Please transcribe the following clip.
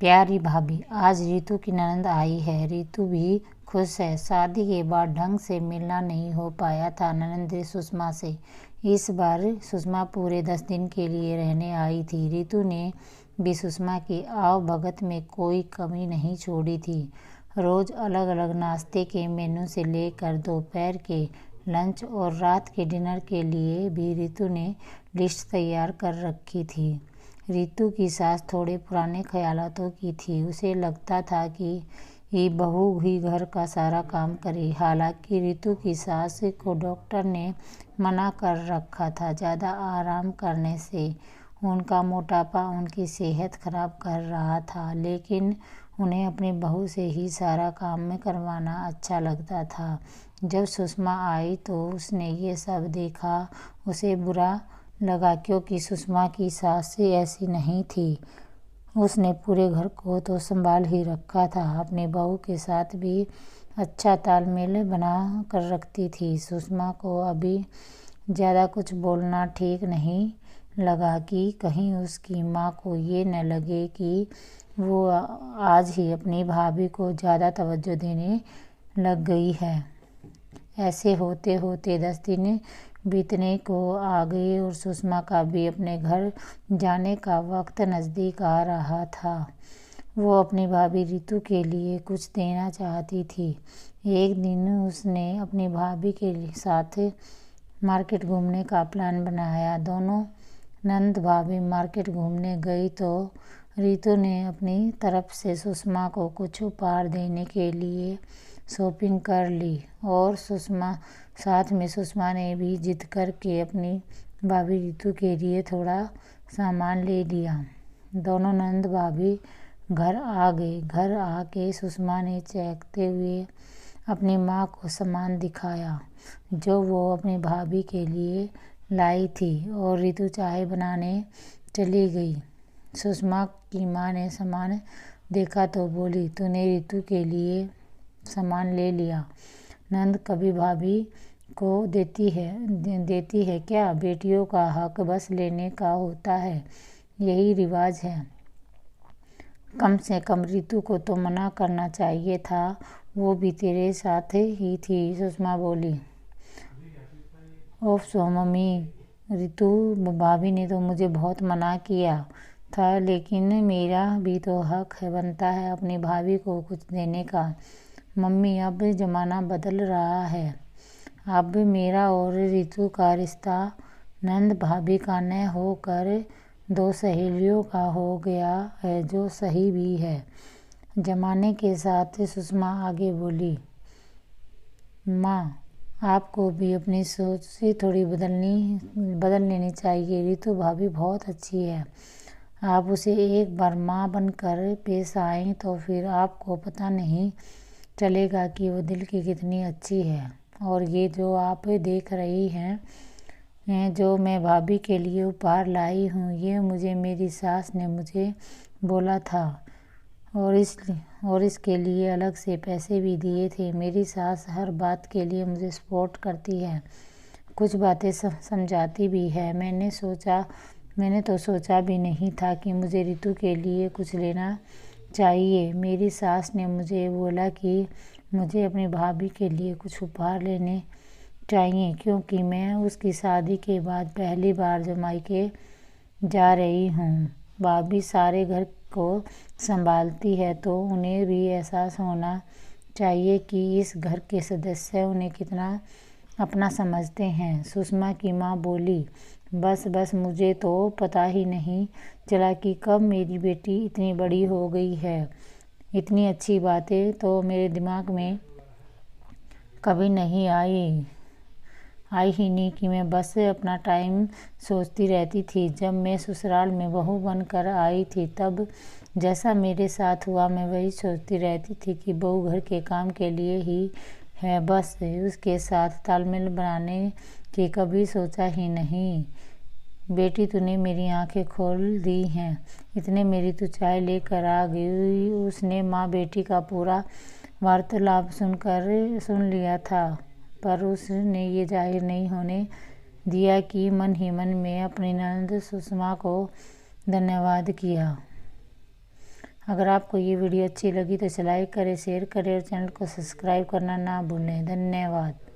प्यारी भाभी, आज रितु की ननद आई है। रितु भी खुश है। शादी के बाद ढंग से मिलना नहीं हो पाया था ननद सुषमा से। इस बार सुषमा पूरे 10 दिन के लिए रहने आई थी। रितु ने भी सुषमा की आवभगत में कोई कमी नहीं छोड़ी थी। रोज अलग अलग नाश्ते के मेनू से लेकर दोपहर के लंच और रात के डिनर के लिए भी रितु ने लिस्ट तैयार कर रखी थी। रितु की सास थोड़े पुराने ख्यालातों की थी। उसे लगता था कि ये बहू ही घर का सारा काम करे। हालांकि रितु की सास को डॉक्टर ने मना कर रखा था। ज़्यादा आराम करने से उनका मोटापा उनकी सेहत खराब कर रहा था, लेकिन उन्हें अपनी बहू से ही सारा काम में करवाना अच्छा लगता था। जब सुषमा आई तो उसने ये सब देखा। उसे बुरा लगा क्योंकि सुषमा की सास ऐसी नहीं थी। उसने पूरे घर को तो संभाल ही रखा था, अपनी बहू के साथ भी अच्छा तालमेल बना कर रखती थी। सुषमा को अभी ज़्यादा कुछ बोलना ठीक नहीं लगा कि कहीं उसकी माँ को ये न लगे कि वो आज ही अपनी भाभी को ज़्यादा तवज्जो देने लग गई है। ऐसे होते होते 10 दिन बीतने को आ गए और सुषमा का भी अपने घर जाने का वक्त नज़दीक आ रहा था। वो अपनी भाभी रितु के लिए कुछ देना चाहती थी। एक दिन उसने अपनी भाभी के साथ मार्केट घूमने का प्लान बनाया। दोनों नंद भाभी मार्केट घूमने गई तो रितु ने अपनी तरफ से सुषमा को कुछ उपहार देने के लिए शॉपिंग कर ली और साथ में सुषमा ने भी जिद करके अपनी भाभी रितु के लिए थोड़ा सामान ले लिया। दोनों नंद भाभी घर आ गए। घर आके सुषमा ने चहकते हुए अपनी माँ को सामान दिखाया जो वो अपनी भाभी के लिए लाई थी और रितु चाय बनाने चली गई। सुषमा की माँ ने सामान देखा तो बोली, तूने रितु के लिए सामान ले लिया? नंद कभी भाभी को देती है क्या? बेटियों का हक बस लेने का होता है, यही रिवाज है। कम से कम रितु को तो मना करना चाहिए था, वो भी तेरे साथ ही थी। सुषमा बोली, ओफ सो मम्मी, रितु भाभी ने तो मुझे बहुत मना किया था, लेकिन मेरा भी तो हक बनता है अपनी भाभी को कुछ देने का। मम्मी, अब ज़माना बदल रहा है। अब मेरा और रितु का रिश्ता नंद भाभी का न होकर 2 सहेलियों का हो गया है, जो सही भी है। ज़माने के साथ सुषमा आगे बोली, माँ, आपको भी अपनी सोच से थोड़ी बदल लेनी चाहिए। रितु भाभी बहुत अच्छी है। आप उसे एक बार माँ बनकर पेश आएँ तो फिर आपको पता नहीं चलेगा कि वो दिल की कितनी अच्छी है। और ये जो आप देख रही हैं जो मैं भाभी के लिए उपहार लाई हूँ, ये मुझे मेरी सास ने मुझे बोला था और इसके लिए अलग से पैसे भी दिए थे। मेरी सास हर बात के लिए मुझे सपोर्ट करती है, कुछ बातें समझाती भी है। मैंने तो सोचा भी नहीं था कि मुझे रितु के लिए कुछ लेना चाहिए। मेरी सास ने मुझे बोला कि मुझे अपनी भाभी के लिए कुछ उपहार लेने चाहिए, क्योंकि मैं उसकी शादी के बाद पहली बार मायके जा रही हूँ। भाभी सारे घर को संभालती है तो उन्हें भी एहसास होना चाहिए कि इस घर के सदस्य उन्हें कितना अपना समझते हैं। सुषमा की माँ बोली, बस मुझे तो पता ही नहीं चला कि कब मेरी बेटी इतनी बड़ी हो गई है। इतनी अच्छी बातें तो मेरे दिमाग में कभी नहीं आई ही नहीं कि मैं बस अपना टाइम सोचती रहती थी। जब मैं ससुराल में बहू बनकर आई थी तब जैसा मेरे साथ हुआ मैं वही सोचती रहती थी कि बहू घर के काम के लिए ही है, बस उसके साथ तालमेल बनाने की कभी सोचा ही नहीं। बेटी, तूने मेरी आंखें खोल दी हैं। इतने मेरी तू चाय लेकर आ गई। उसने माँ बेटी का पूरा वार्तालाप सुन लिया था, पर उसने ये जाहिर नहीं होने दिया कि मन ही मन में अपनी ननद सुषमा को धन्यवाद किया। अगर आपको ये वीडियो अच्छी लगी तो इसे लाइक करें, शेयर करें और चैनल को सब्सक्राइब करना ना भूलें। धन्यवाद।